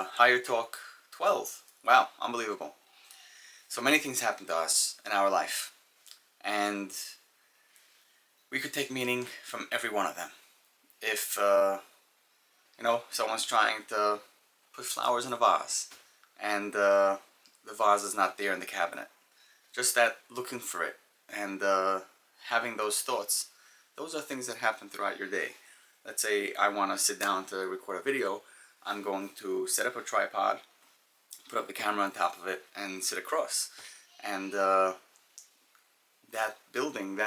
Higher Talk 12. Wow, unbelievable. So many things happen to us in our life, and we could take meaning from every one of them. If, someone's trying to put flowers in a vase, and the vase is not there in the cabinet, just that looking for it, and having those thoughts, those are things that happen throughout your day. Let's say I want to sit down to record a video. I'm going to set up a tripod, put up the camera on top of it, and sit across. And that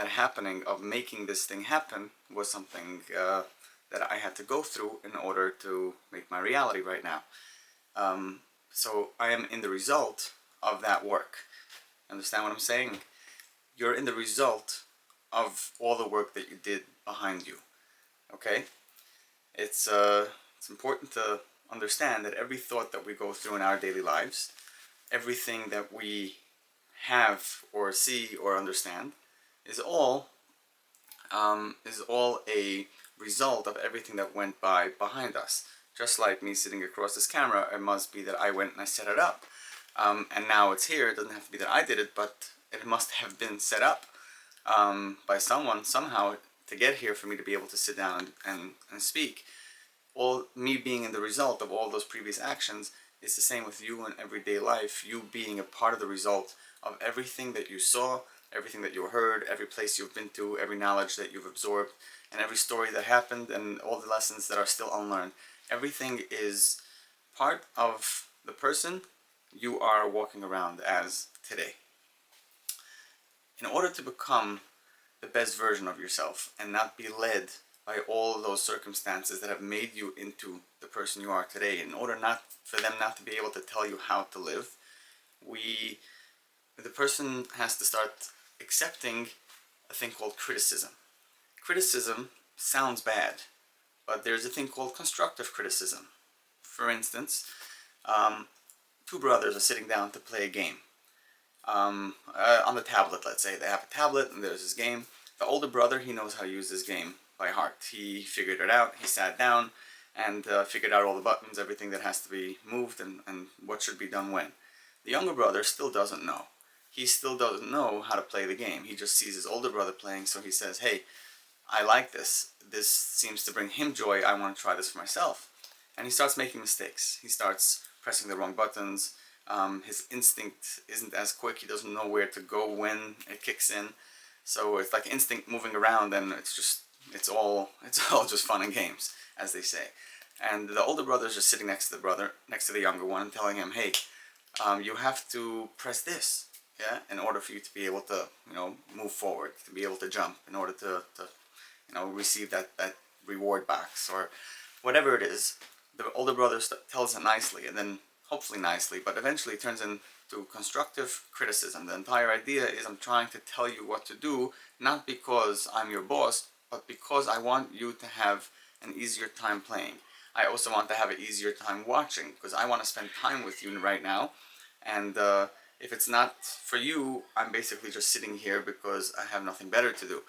happening of making this thing happen was something that I had to go through in order to make my reality right now. So I am in the result of that work. Understand what I'm saying? You're in the result of all the work that you did behind you. Okay? It's important to understand that every thought that we go through in our daily lives, everything that we have or see or understand, is all a result of everything that went by behind us. Just like me sitting across this camera, it must be that I went and I set it up, and now it's here. It doesn't have to be that I did it, but it must have been set up by someone somehow to get here for me to be able to sit down and speak. All me being in the result of all those previous actions is the same with you in everyday life. You being a part of the result of everything that you saw, everything that you heard, every place you've been to, every knowledge that you've absorbed, and every story that happened, and all the lessons that are still unlearned. Everything is part of the person you are walking around as today. In order to become the best version of yourself and not be led by all those circumstances that have made you into the person you are today, in order for them not to be able to tell you how to live, the person has to start accepting a thing called criticism. Criticism sounds bad, but there's a thing called constructive criticism. For instance, two brothers are sitting down to play a game. On the tablet, let's say. They have a tablet and there's this game. The older brother, he knows how to use this game by heart. He figured it out. He sat down and figured out all the buttons, everything that has to be moved, and what should be done when. The younger brother still doesn't know. He still doesn't know how to play the game. He just sees his older brother playing, so he says, hey, I like this. This seems to bring him joy. I want to try this for myself. And he starts making mistakes. He starts pressing the wrong buttons. His instinct isn't as quick. He doesn't know where to go when it kicks in. So it's like instinct moving around, and it's all just fun and games, as they say. And the older brother is just sitting next to the younger one, and telling him, hey, you have to press this, yeah, in order for you to be able to, move forward, to be able to jump, in order to receive that reward box or whatever it is. The older brother tells it nicely, and then hopefully nicely, but eventually it turns into constructive criticism. The entire idea is I'm trying to tell you what to do, not because I'm your boss, but because I want you to have an easier time playing. I also want to have an easier time watching, because I want to spend time with you right now, and if it's not for you, I'm basically just sitting here because I have nothing better to do.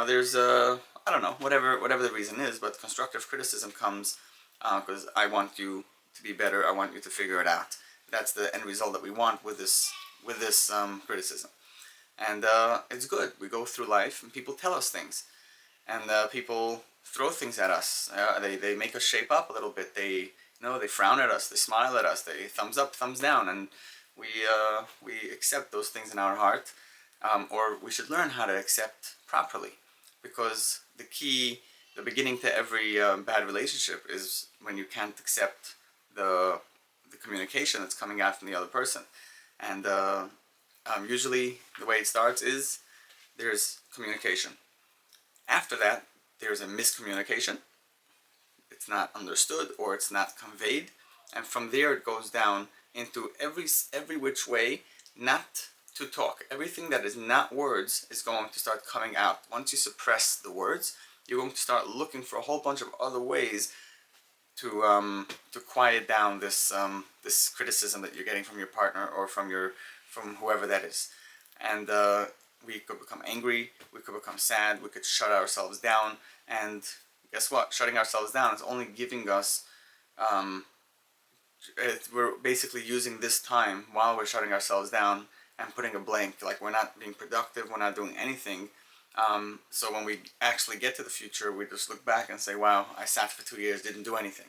There's I don't know, whatever the reason is, but constructive criticism comes because I want you to be better. I want you to figure it out. That's the end result that we want with this criticism. And it's good. We go through life and people tell us things, and people throw things at us. They make us shape up a little bit. They frown at us. They smile at us. They thumbs up, thumbs down, and we accept those things in our heart, or we should learn how to accept properly, because the beginning to every bad relationship is when you can't accept the communication that's coming out from the other person. And usually the way it starts is there's communication. After that, there's a miscommunication. It's not understood or it's not conveyed, and from there it goes down into every which way not to talk. Everything that is not words is going to start coming out. Once you suppress the words, you're going to start looking for a whole bunch of other ways to quiet down this criticism that you're getting from your partner or from whoever that is. And we could become angry, we could become sad, we could shut ourselves down, and guess what? Shutting ourselves down is only giving us we're basically using this time while we're shutting ourselves down and putting a blank, like we're not being productive, we're not doing anything. So when we actually get to the future, we just look back and say, wow, I sat for 2 years, didn't do anything.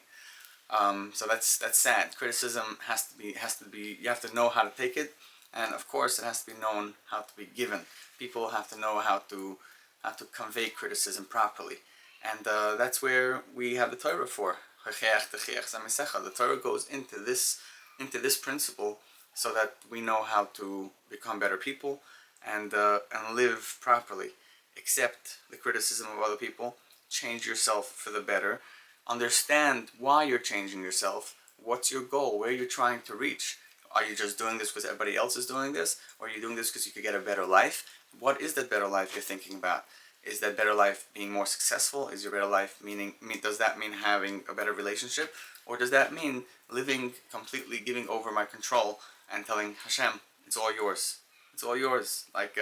So that's sad. Criticism has to be, you have to know how to take it, and of course it has to be known how to be given. People have to know how to convey criticism properly. And that's where we have the Torah for. The Torah goes into this principle so that we know how to become better people and live properly. Accept the criticism of other people, change yourself for the better, understand why you're changing yourself, what's your goal, where you're trying to reach. Are you just doing this because everybody else is doing this, or are you doing this because you could get a better life? What is that better life you're thinking about? Is that better life being more successful? Is your better life does that mean having a better relationship? Or does that mean living completely, giving over my control and telling Hashem, it's all yours. It's all yours. Like,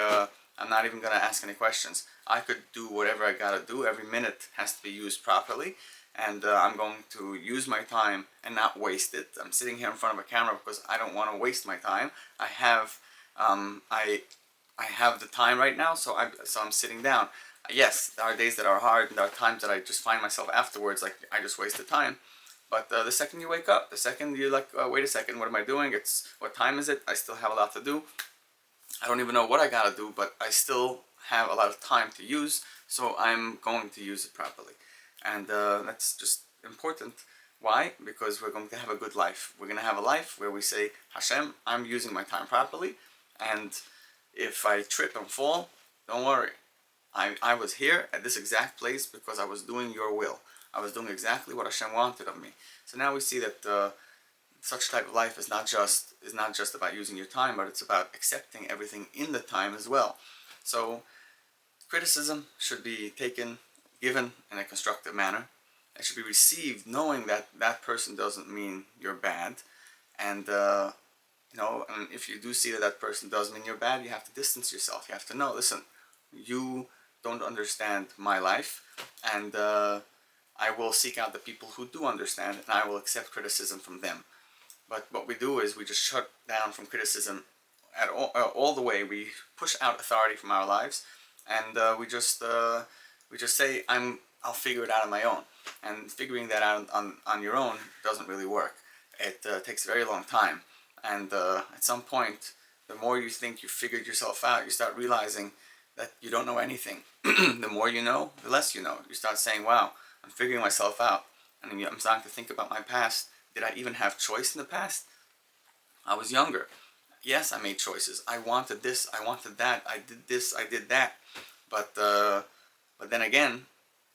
I'm not even going to ask any questions. I could do whatever I got to do. Every minute has to be used properly. And I'm going to use my time and not waste it. I'm sitting here in front of a camera because I don't want to waste my time. I have the time right now, so I'm sitting down. Yes, there are days that are hard, and there are times that I just find myself afterwards like I just wasted time. But the second you wake up, the second you're like, wait a second, what am I doing? What time is it? I still have a lot to do. I don't even know what I gotta do, but I still have a lot of time to use, so I'm going to use it properly. And that's just important. Why? Because we're going to have a good life. We're going to have a life where we say, Hashem, I'm using my time properly, and if I trip and fall, don't worry. I was here at this exact place because I was doing your will. I was doing exactly what Hashem wanted of me. So now we see that such type of life is not just about using your time, but it's about accepting everything in the time as well. So criticism should be given in a constructive manner. It should be received knowing that that person doesn't mean you're bad. And and if you do see that that person does mean you're bad, you have to distance yourself. You have to know, listen, you don't understand my life, and I will seek out the people who do understand, and I will accept criticism from them. But what we do is we just shut down from criticism at all the way. We push out authority from our lives, and we just say, I'll figure it out on my own. And figuring that out on your own doesn't really work. It takes a very long time. And at some point, the more you think you figured yourself out, you start realizing that you don't know anything. The more you know, the less you know. You start saying, wow, I'm figuring myself out. And I'm starting to think about my past. Did I even have choice in the past? I was younger. Yes, I made choices. I wanted this, I wanted that, I did this, I did that. But then again,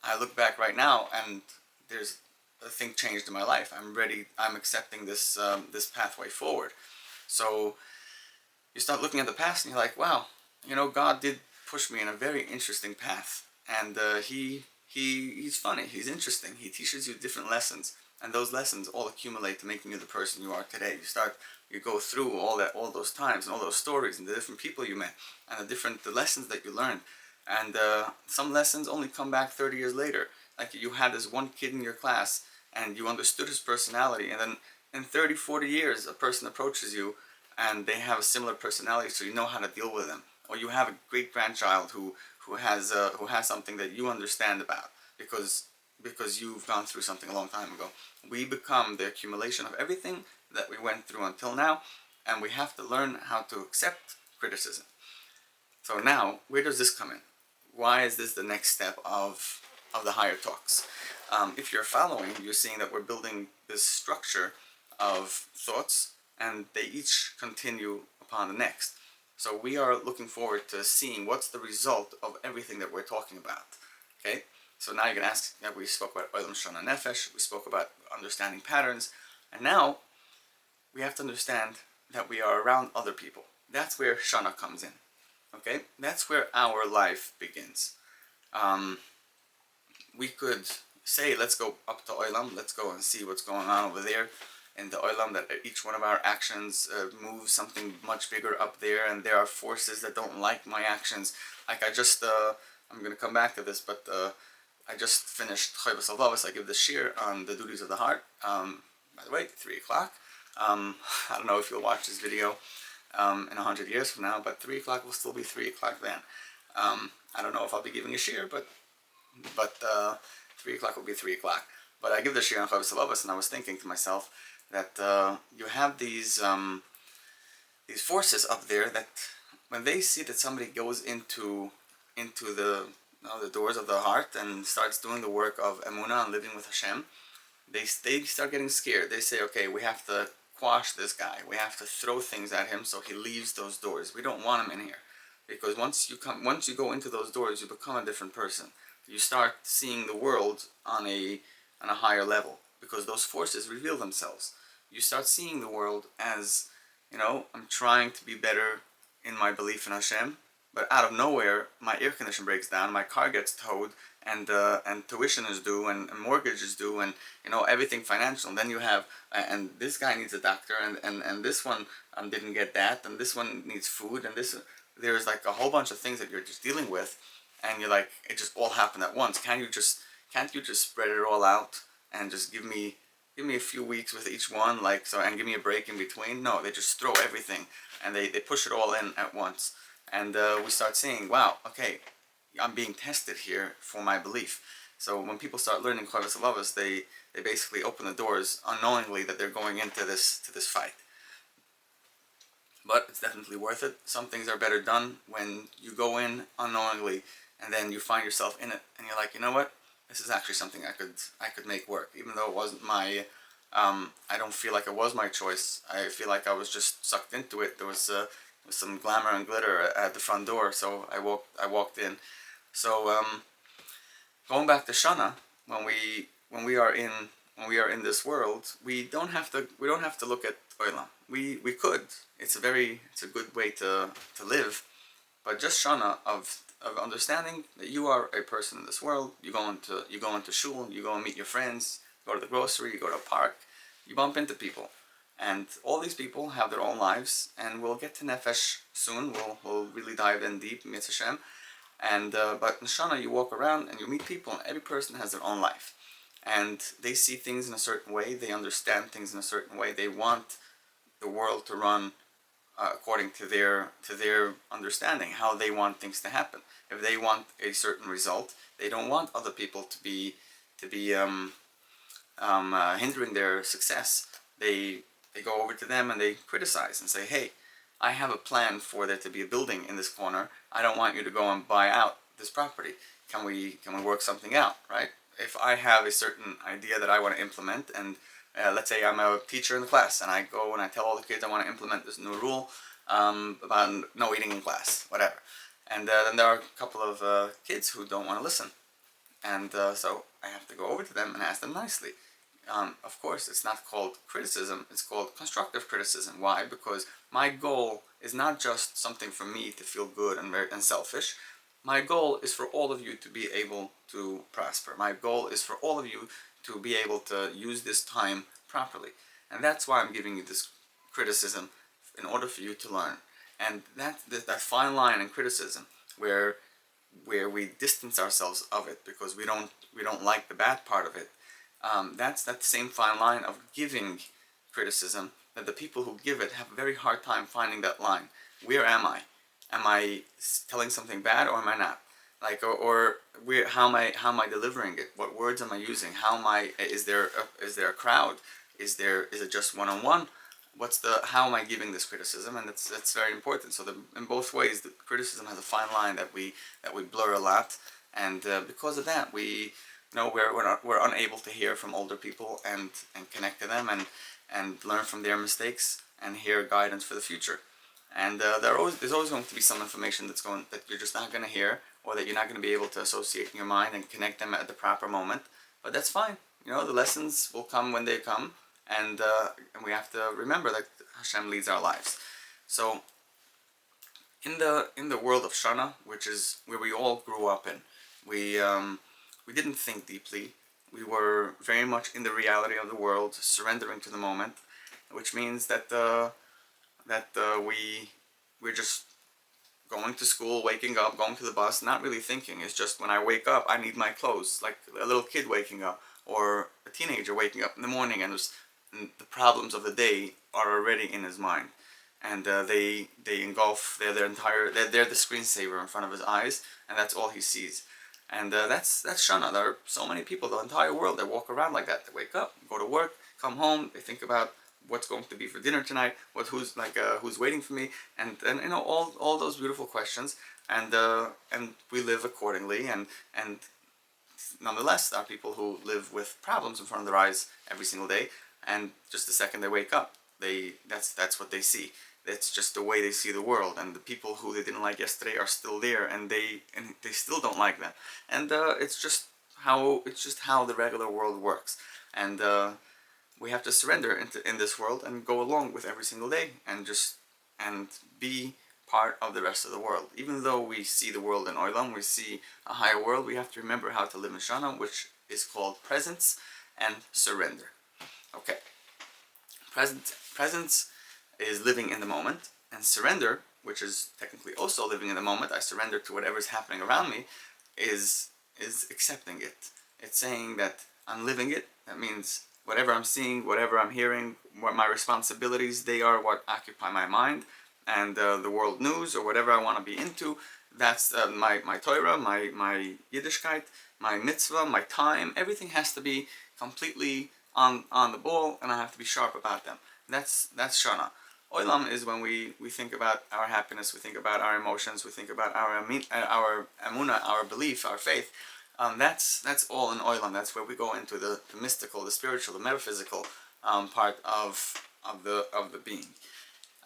I look back right now and there's a thing changed in my life. I'm ready, I'm accepting this pathway forward. So you start looking at the past and you're like, wow, God did push me in a very interesting path. And he's funny, he's interesting, he teaches you different lessons. And those lessons all accumulate to making you the person you are today. You go through all those times and all those stories and the different people you met and the lessons that you learned. And some lessons only come back 30 years later. Like you had this one kid in your class and you understood his personality, and then in 30, 40 years a person approaches you and they have a similar personality, so you know how to deal with them. Or you have a great grandchild who has something that you understand about because you've gone through something a long time ago. We become the accumulation of everything that we went through until now, and we have to learn how to accept criticism. So now, where does this come in? Why is this the next step of the higher talks? If you're following, you're seeing that we're building this structure of thoughts, and they each continue upon the next. So we are looking forward to seeing what's the result of everything that we're talking about. Okay? So now you can ask, we spoke about Olam Shana Nefesh, we spoke about understanding patterns, and now we have to understand that we are around other people. That's where Shana comes in. Okay? That's where our life begins. We could say, let's go up to Olam, let's go and see what's going on over there in the Olam, that each one of our actions moves something much bigger up there, and there are forces that don't like my actions. Like I'm going to come back to this, but I just finished Chayvus Alvavus. I give the shir on the duties of the heart. By the way, 3 o'clock. I don't know if you'll watch this video in 100 years from now, but 3 o'clock will still be 3 o'clock then. I don't know if I'll be giving a shir, but 3 o'clock will be 3 o'clock. But I give the shir on Chavis Alavas, and I was thinking to myself that you have these forces up there that when they see that somebody goes into the the doors of the heart and starts doing the work of Emunah and living with Hashem, they start getting scared. They say, okay, we have to quash this guy. We have to throw things at him so he leaves those doors. We don't want him in here, because once you go into those doors, you become a different person. You start seeing the world on a higher level, because those forces reveal themselves. You start seeing the world as, I'm trying to be better in my belief in Hashem, but out of nowhere, my air conditioner breaks down, my car gets towed, and tuition is due, and mortgage is due, and everything financial. And then you have, and this guy needs a doctor, and this one didn't get that, and this one needs food, and there's like a whole bunch of things that you're just dealing with, and you're like, it just all happened at once. Can't you just spread it all out and just give me a few weeks with each one, and give me a break in between? No, they just throw everything and they push it all in at once. And we start saying, wow, okay, I'm being tested here for my belief. So when people start learning Chavis Alavas, they basically open the doors unknowingly that they're going into this fight. But it's definitely worth it. Some things are better done when you go in unknowingly, and then you find yourself in it, and you're like, you know what? This is actually something I could make work, even though it wasn't my. I don't feel like it was my choice. I feel like I was just sucked into it. There was some glamour and glitter at the front door, so I walked in. So going back to Shana, when we are in this world, we don't have to look at Olam. We could. It's a good way to live, but just Shana of understanding that you are a person in this world. You go into shul, you go and meet your friends, you go to the grocery, you go to a park, you bump into people, and all these people have their own lives. And we'll get to Nefesh soon. We'll really dive in deep, Mitzvah Hashem. And but in Shana, you walk around and you meet people, and every person has their own life, and they see things in a certain way. They understand things in a certain way. They want the world to run according to their understanding, how they want things to happen. If they want a certain result, they don't want other people to be hindering their success. They go over to them and they criticize and say, hey, I have a plan for there to be a building in this corner. I don't want you to go and buy out this property. Can we work something out, right? If I have a certain idea that I want to implement, and let's say I'm a teacher in the class, and I go and I tell all the kids I want to implement this new rule about no eating in class, whatever. And then there are a couple of kids who don't want to listen. And so I have to go over to them and ask them nicely. Of course, it's not called criticism, it's called constructive criticism. Why? Because my goal is not just something for me to feel good and selfish. My goal is for all of you to be able to prosper. My goal is for all of you to be able to use this time properly. And that's why I'm giving you this criticism, in order for you to learn. And that fine line in criticism, where we distance ourselves of it because we don't like the bad part of it, that's that same fine line of giving criticism, that the people who give it have a very hard time finding that line. Where am I? Am I telling something bad, or am I not? How am I delivering it? What words am I using? Is there a crowd? Is it just one-on-one? How am I giving this criticism? And that's very important. So in both ways, the criticism has a fine line that we blur a lot, and because of that, we're unable to hear from older people and connect to them and learn from their mistakes and hear guidance for the future. And there's always going to be some information that you're just not going to hear, or that you're not going to be able to associate in your mind and connect them at the proper moment. But that's fine. The lessons will come when they come, and we have to remember that Hashem leads our lives. So in the world of Shana, which is where we all grew up in, we didn't think deeply. We were very much in the reality of the world, surrendering to the moment, which means that we're just going to school, waking up, going to the bus, not really thinking. It's just when I wake up, I need my clothes, like a little kid waking up, or a teenager waking up in the morning, and and the problems of the day are already in his mind, and they engulf they're the screensaver in front of his eyes, and that's all he sees. And that's Shana. There are so many people, the entire world, that walk around like that. They wake up, go to work, come home, they think about what's going to be for dinner tonight, who's waiting for me, and you know, all those beautiful questions, and we live accordingly, and nonetheless, there are people who live with problems in front of their eyes every single day, and just the second they wake up, that's what they see. It's just the way they see the world, and the people who they didn't like yesterday are still there, and they still don't like them, and it's just how the regular world works, and we have to surrender in this world and go along with every single day, and be part of the rest of the world. Even though we see the world in Olam, we see a higher world, we have to remember how to live in Shana, which is called presence and surrender. Okay, presence is living in the moment, and surrender, which is technically also living in the moment, I surrender to whatever is happening around me, is accepting it. It's saying that I'm living it. That means whatever I'm seeing, whatever I'm hearing, what my responsibilities, they are what occupy my mind, and the world news or whatever I want to be into, that's my Torah, my Yiddishkeit, my mitzvah, my time, everything has to be completely on the ball, and I have to be sharp about them. That's Shana. Olam is when we think about our happiness, we think about our emotions, we think about our emunah, our belief, our faith. That's all in Olam. That's where we go into the mystical, the spiritual, the metaphysical part of the being.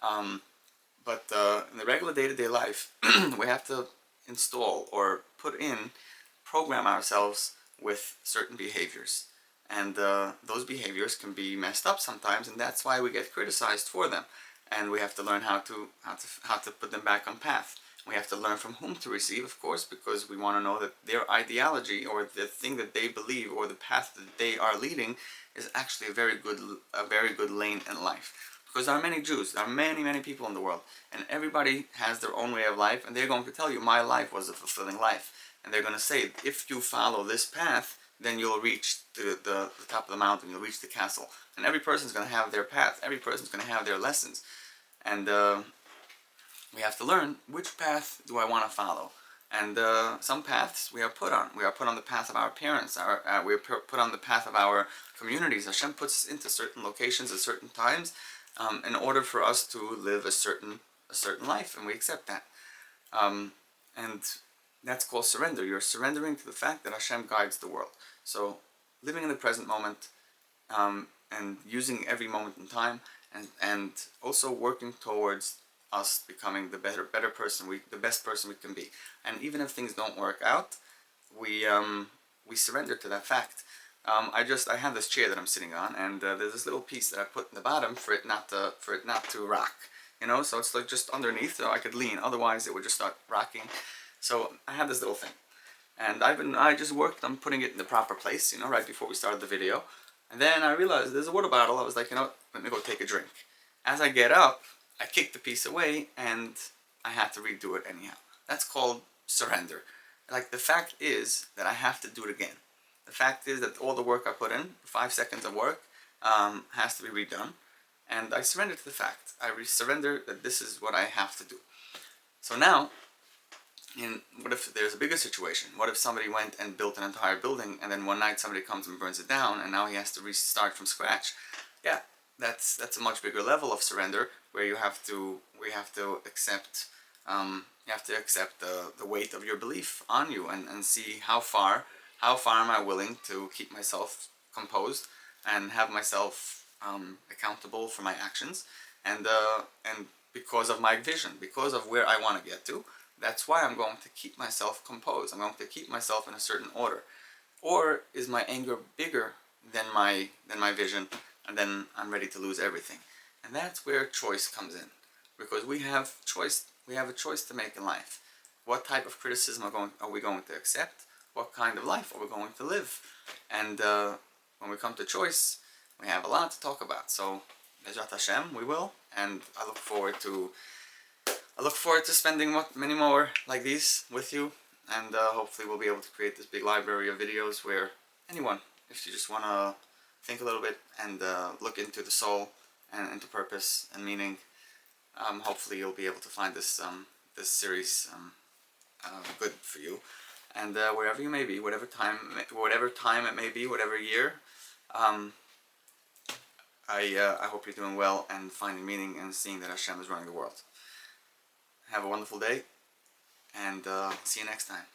But in the regular day-to-day life, we have to install or program ourselves with certain behaviors. And those behaviors can be messed up sometimes, and that's why we get criticized for them. And we have to learn how to put them back on path. We have to learn from whom to receive, of course, because we want to know that their ideology or the thing that they believe or the path that they are leading is actually a very good lane in life. Because there are many Jews, there are many people in the world, and everybody has their own way of life, and they're going to tell you, my life was a fulfilling life. And they're going to say, if you follow this path, then you'll reach the top of the mountain, you'll reach the castle. And every person's going to have their path, every person's going to have their lessons. And we have to learn, which path do I want to follow? And some paths we are put on. We are put on the path of our parents, we are put on the path of our communities. Hashem puts us into certain locations at certain times in order for us to live a certain life, and we accept that. And that's called surrender. You're surrendering to the fact that Hashem guides the world. So living in the present moment, and using every moment in time, and also working towards us becoming the better person, the best person we can be. And even if things don't work out, we surrender to that fact. I have this chair that I'm sitting on, and there's this little piece that I put in the bottom for it not to rock. You know, so it's like just underneath, so I could lean. Otherwise, it would just start rocking. So I have this little thing, and I just worked on putting it in the proper place. You know, right before we started the video, and then I realized there's a water bottle. I was like, you know, let me go take a drink. As I get up, I kicked the piece away, and I had to redo it anyhow. That's called surrender. Like, the fact is that I have to do it again. The fact is that all the work I put in, 5 seconds of work, has to be redone. And I surrender to the fact. I surrender that this is what I have to do. So now, what if there's a bigger situation? What if somebody went and built an entire building, and then one night somebody comes and burns it down, and now he has to restart from scratch? Yeah, that's a much bigger level of surrender, where we have to accept the weight of your belief on you, and see how far am I willing to keep myself composed and have myself accountable for my actions, and because of my vision, because of where I want to get to. That's why I'm going to keep myself composed. I'm going to keep myself in a certain order. Or is my anger bigger than my vision, and then I'm ready to lose everything? And that's where choice comes in, because we have choice. We have a choice to make in life. What type of criticism are we going to accept? What kind of life are we going to live? And when we come to choice, we have a lot to talk about. So, Bezrat Hashem, we will, and I look forward to spending many more like these with you, and hopefully we'll be able to create this big library of videos where anyone, if you just want to think a little bit and look into the soul and into purpose and meaning. Hopefully you'll be able to find this this series good for you, and wherever you may be, whatever time it may be, whatever year, I hope you're doing well and finding meaning and seeing that Hashem is running the world. Have a wonderful day, and see you next time.